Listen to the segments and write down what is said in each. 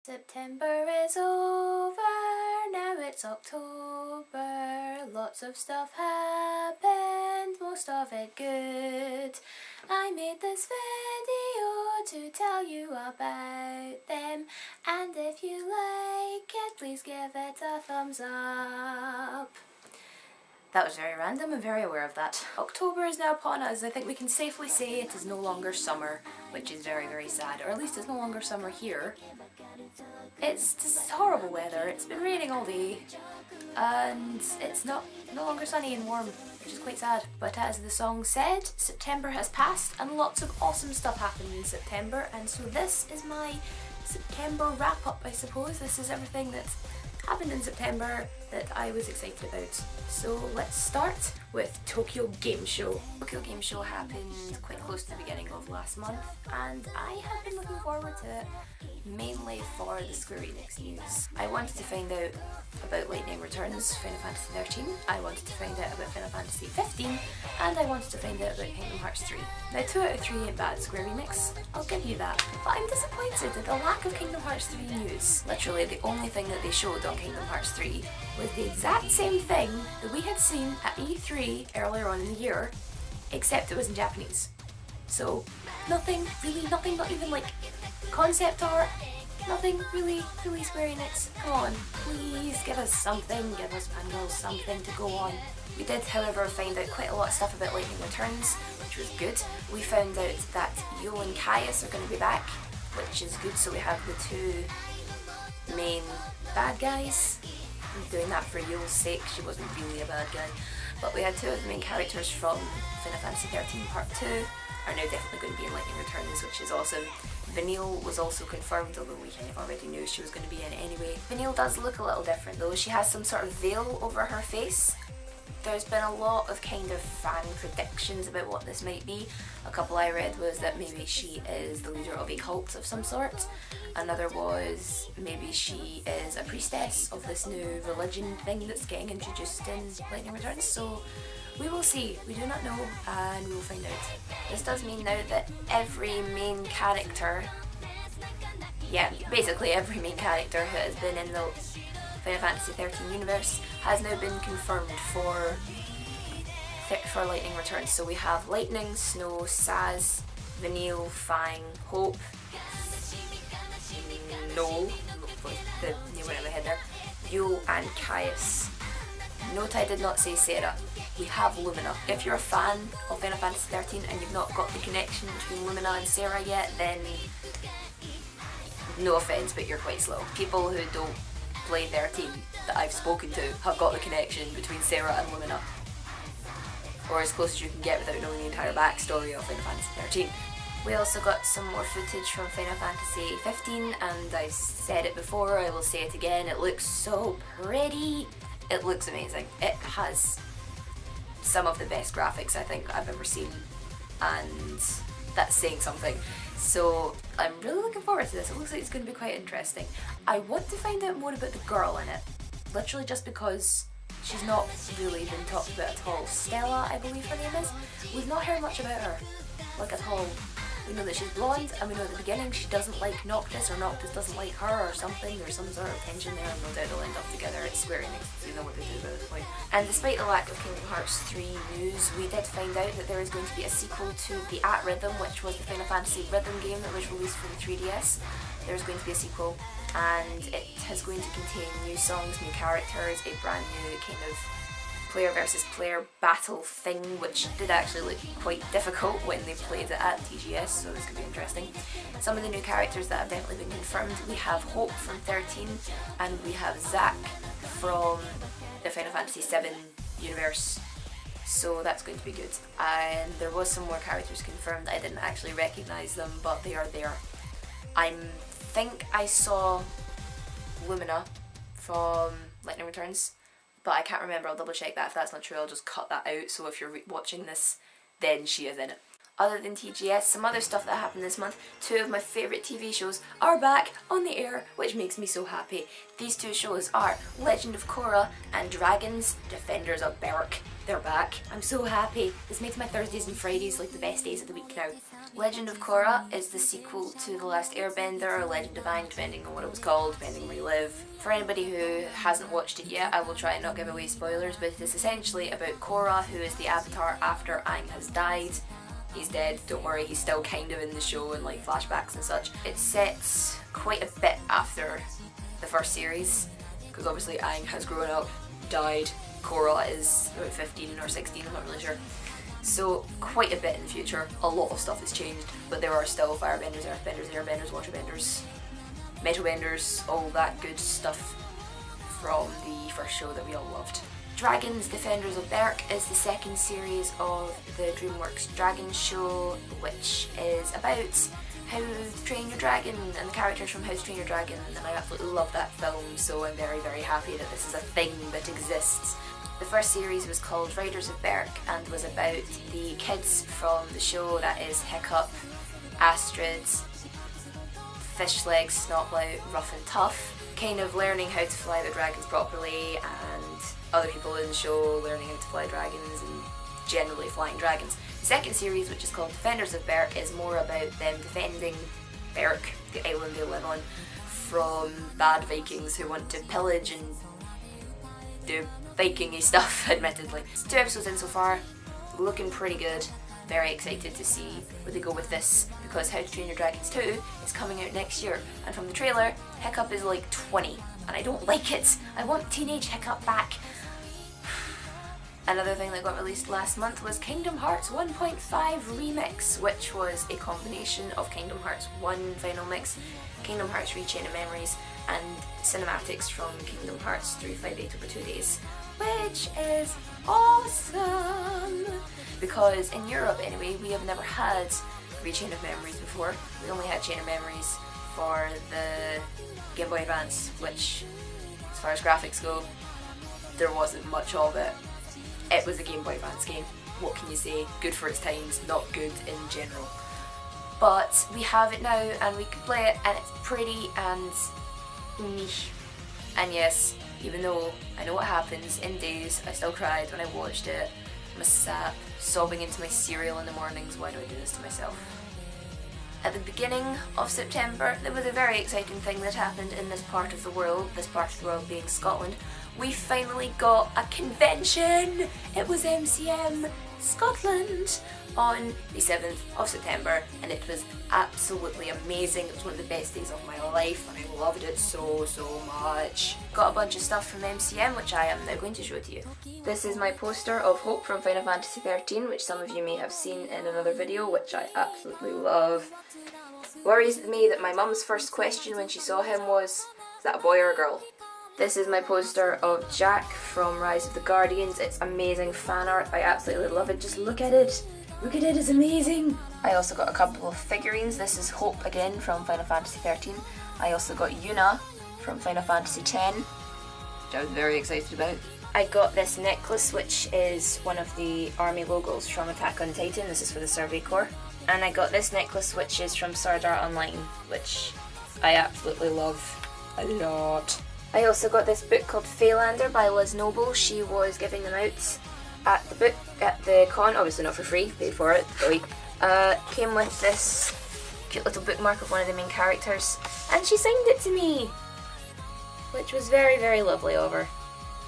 September is over, now it's October. Lots of stuff happened, most of it good. I made this video to tell you about them, and if you like it, please give it a thumbs up. That was very random, I'm very aware of that. October is now upon us. I think we can safely say it is no longer summer, which is very, very sad. Or at least it's no longer summer here. It's just horrible weather. It's been raining all day, and it's no longer sunny and warm, which is quite sad. But as the song said, September has passed and lots of awesome stuff happened in September, and so this is my September wrap up, I suppose. This is everything that's happened in September that I was excited about. So let's start with Tokyo Game Show. Tokyo Game Show happened quite close to the beginning of last month, and I have been looking forward to it mainly for the Square Enix news. I wanted to find out about Lightning Returns, Final Fantasy 13, I wanted to find out about Final Fantasy 15, and I wanted to find out about Kingdom Hearts 3. Now 2 out of 3 ain't bad, Square Enix, I'll give you that. But I'm disappointed at the lack of Kingdom Hearts 3 news. Literally the only thing that they showed on Kingdom Hearts 3 was the exact same thing that we had seen at E3 earlier on in the year, except it was in Japanese. So nothing, not even like concept art, nothing really Square Enix. Come on, please give us something, give us fangirls something to go on. We did, however, find out quite a lot of stuff about Lightning Returns, which was good. We found out that Yule and Caius are going to be back, which is good, so we have the two main bad guys. I'm doing that for Yule's sake, she wasn't really a bad guy. But we had two of the main characters from Final Fantasy 13 Part 2 are now definitely going to be in Lightning Returns, which is awesome. Vanille was also confirmed, although we kind of already knew she was going to be in anyway. Vanille does look a little different though. She has some sort of veil over her face. There's been a lot of kind of fan predictions about what this might be. A couple I read was that maybe she is the leader of a cult of some sort. Another was maybe she is a priestess of this new religion thing that's getting introduced in Lightning Returns. So we will see, we do not know, and we will find out. This does mean now that every main character, basically every main character who has been in the Final Fantasy 13 universe has now been confirmed for Lightning Returns. So we have Lightning, Snow, Saz, Vanille, Fang, Hope, No, the new one in my head there, Yule and Caius. Note I did not say Sarah. We have Lumina. If you're a fan of Final Fantasy 13 and you've not got the connection between Lumina and Sarah yet, then no offence, but you're quite slow. People who don't play 13 that I've spoken to have got the connection between Sarah and Lumina, or as close as you can get without knowing the entire backstory of Final Fantasy 13. We also got some more footage from Final Fantasy 15, and I've said it before, I will say it again, it looks so pretty. It looks amazing. It has some of the best graphics I think I've ever seen, and that's saying something. So I'm really looking forward to this. It looks like it's going to be quite interesting. I want to find out more about the girl in it, literally just because she's not really been talked about at all. Stella, I believe her name is. We've not heard much about her, like at all. We know that she's blonde, and we know at the beginning she doesn't like Noctis, or Noctis doesn't like her, or something. There's some sort of tension there, and no doubt they'll end up together. It's Square Enix, so you know what they do by this point. And despite the lack of Kingdom Hearts 3 news, we did find out that there is going to be a sequel to the At Rhythm, which was the Final Fantasy Rhythm game that was released for the 3DS. There's going to be a sequel, and it is going to contain new songs, new characters, a brand new kind of player versus player battle thing, which did actually look quite difficult when they played it at TGS, so this could be interesting. Some of the new characters that have definitely been confirmed, we have Hope from 13, and we have Zack from the Final Fantasy 7 universe, so that's going to be good. And there was some more characters confirmed. I didn't actually recognise them, but they are there. I think I saw Lumina from Lightning Returns, but I can't remember. I'll double check that. If that's not true, I'll just cut that out, so if you're watching this, then she is in it. Other than TGS, some other stuff that happened this month, 2 of my favourite TV shows are back on the air, which makes me so happy. These 2 shows are Legend of Korra and Dragons, Defenders of Berk. They're back. I'm so happy. This makes my Thursdays and Fridays like the best days of the week now. Legend of Korra is the sequel to The Last Airbender, or Legend of Aang, depending on what it was called, depending where you live. For anybody who hasn't watched it yet, I will try and not give away spoilers, but it is essentially about Korra, who is the avatar after Aang has died. He's dead, don't worry, he's still kind of in the show and like flashbacks and such. It sets quite a bit after the first series, because obviously Aang has grown up, died, Korra is about 15 or 16, I'm not really sure. So quite a bit in the future, a lot of stuff has changed, but there are still firebenders, earthbenders, airbenders, waterbenders, metalbenders, all that good stuff from the first show that we all loved. Dragons, Defenders of Berk is the second series of the DreamWorks Dragon show, which is about How to Train Your Dragon and the characters from How to Train Your Dragon, and I absolutely love that film, so I'm very, very happy that this is a thing that exists. The first series was called Riders of Berk and was about the kids from the show, that is Hiccup, Astrid, Fishlegs, Snotlout, Rough and Tough, kind of learning how to fly their dragons properly, and other people in the show learning how to fly dragons and generally flying dragons. The second series, which is called Defenders of Berk, is more about them defending Berk, the island they live on, from bad Vikings who want to pillage and do Viking-y stuff, admittedly. It's 2 episodes in so far, looking pretty good. Very excited to see where they go with this, because How to Train Your Dragons 2 is coming out next year, and from the trailer, Hiccup is like 20, and I don't like it. I want teenage Hiccup back. Another thing that got released last month was Kingdom Hearts 1.5 Remix, which was a combination of Kingdom Hearts 1 Final Mix, Kingdom Hearts Rechain of Memories, and cinematics from Kingdom Hearts 358 over 2 days, which is awesome! Because in Europe anyway, we have never had Rechain of Memories before. We only had Chain of Memories for the Game Boy Advance, which, as far as graphics go, there wasn't much of it. It was a Game Boy Advance game. What can you say? Good for its times, not good in general. But we have it now and we can play it, and it's pretty and niche. And yes, even though I know what happens in days, I still cried when I watched it. I'm a sap, sobbing into my cereal in the mornings. Why do I do this to myself? At the beginning of September, there was a very exciting thing that happened in this part of the world, being Scotland. We finally got a convention! It was MCM Scotland on the 7th of September, and it was absolutely amazing. It was one of the best days of my life and I loved it so much. Got a bunch of stuff from MCM which I am now going to show to you. This is my poster of Hope from Final Fantasy 13, which some of you may have seen in another video, which I absolutely love. Worries me that my mum's first question when she saw him was, is that a boy or a girl? This is my poster of Jack from Rise of the Guardians. It's amazing fan art. I absolutely love it. Just look at it. Look at it, it's amazing. I also got a couple of figurines. This is Hope again from Final Fantasy 13. I also got Yuna from Final Fantasy 10, which I was very excited about. I got this necklace, which is one of the army logos from Attack on Titan. This is for the Survey Corps. And I got this necklace, which is from Sword Art Online, which I absolutely love a lot. I also got this book called Phaelander by Liz Noble. She was giving them out at the con, obviously not for free, paid for it, came with this cute little bookmark of one of the main characters, and she signed it to me, which was very lovely of her.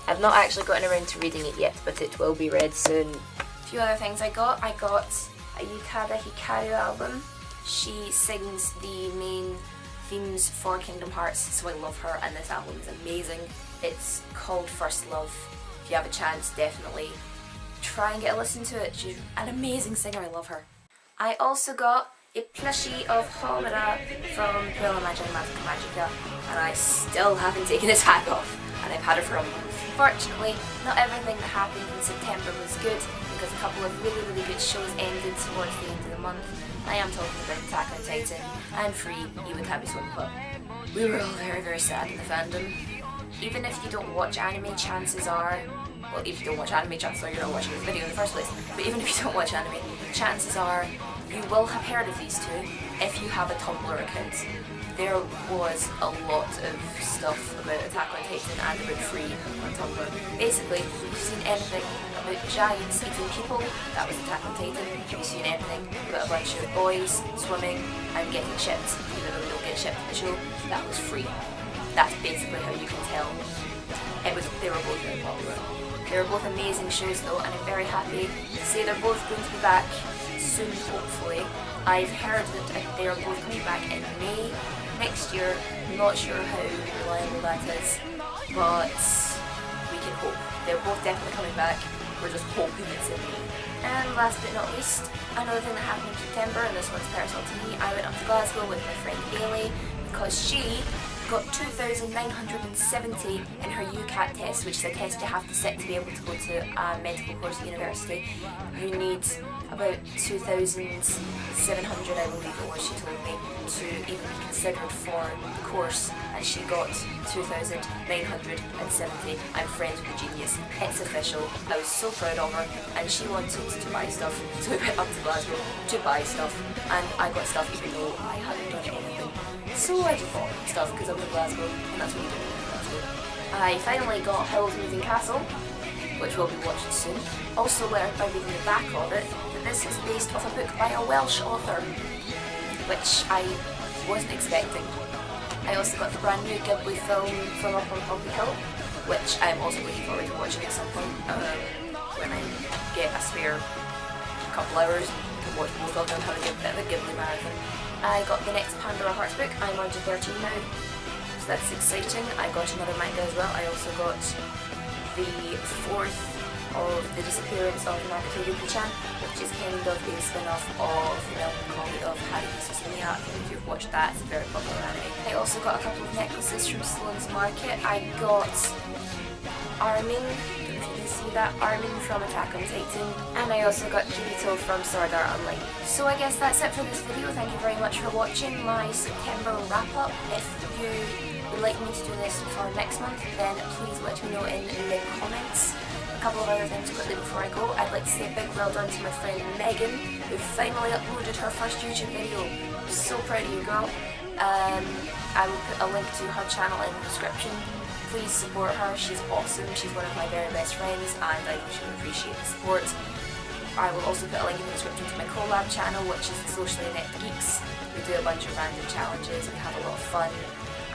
I've not actually gotten around to reading it yet, but it will be read soon. A few other things I got a Yukada Hikaru album. She sings the main themes for Kingdom Hearts, so I love her, and this album is amazing. It's called First Love. If you have a chance, definitely try and get a listen to it. She's an amazing singer, I love her. I also got a plushie of Homura from Puella Magica Magica, and I still haven't taken this hat off, and I've had her for a month. Fortunately, not everything that happened in September was good, because a couple of really good shows ended towards the end of the month. I am talking about Attack on Titan and Free Iwatobi Swim Club. We were all very sad in the fandom. Even if you don't watch anime, chances are, well, if you don't watch anime, chances are you're not watching this video in the first place, but even if you don't watch anime, chances are You will have heard of these two if you have a Tumblr account. There was a lot of stuff about Attack on Titan and about Free on Tumblr. Basically, if you've seen anything about giants eating people, that was Attack on Titan. If you've seen anything about a bunch of boys swimming and getting shipped, even though they don't get shipped in the show, that was Free. That's basically how you can tell. They were both very popular. They were both amazing shows though, and I'm very happy to say they're both going to be back soon, hopefully. I've heard that they are both coming back in May next year. I'm not sure how reliable that is, but we can hope. They're both definitely coming back. We're just hoping it's in May. And last but not least, another thing that happened in September, and this one's personal to me, I went up to Glasgow with my friend Bailey because she got 2,970 in her UCAT test, which is a test you have to sit to be able to go to a medical course at university. You need about 2,700, I believe it was, she told me, to even be considered for the course, and she got 2,970. I'm friends with the genius. It's official. I was so proud of her, and she wanted to buy stuff, so we went up to Glasgow to buy stuff, and I got stuff even though I hadn't done anything. So I just bought stuff because I was in Glasgow, and that's what you do in Glasgow. I finally got Howl's Moving Castle, which will be watched soon. Also learned by reading the back of it that this is based off a book by a Welsh author, which I wasn't expecting. I also got the brand new Ghibli film From Up on Poppy Hill, which I'm also looking forward to watching at some point when I get a spare couple hours to watch both of them, have a bit of a Ghibli marathon. I got the next Pandora Hearts book. I'm on to 13 now, so that's exciting. I got another manga as well. I also got the fourth of The Disappearance of Naruto-Yuki-chan, which is kind of a spin-off of the melancholy of Mususme. If you've watched that, it's a very popular anime. I also got a couple of necklaces from Sloan's Market. I got Armin, I don't know if you can see that, Armin from Attack on Titan, and I also got Kirito from Sword Art Online. So I guess that's it for this video. Thank you very much for watching my September wrap-up. If you would like me to do this for next month, then please let me know in the comments. A couple of other things quickly before I go. I'd like to say a big well done to my friend Megan, who finally uploaded her first YouTube video. I'm so proud of you, girl. I will put a link to her channel in the description. Please support her, she's awesome, she's one of my very best friends, and I know she would appreciate the support. I will also put a link in the description to my collab channel, which is Socially Inept Geeks. We do a bunch of random challenges, we have a lot of fun,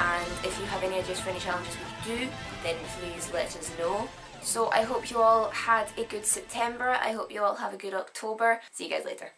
and if you have any ideas for any challenges we could do, then please let us know. So I hope you all had a good September, I hope you all have a good October. See you guys later.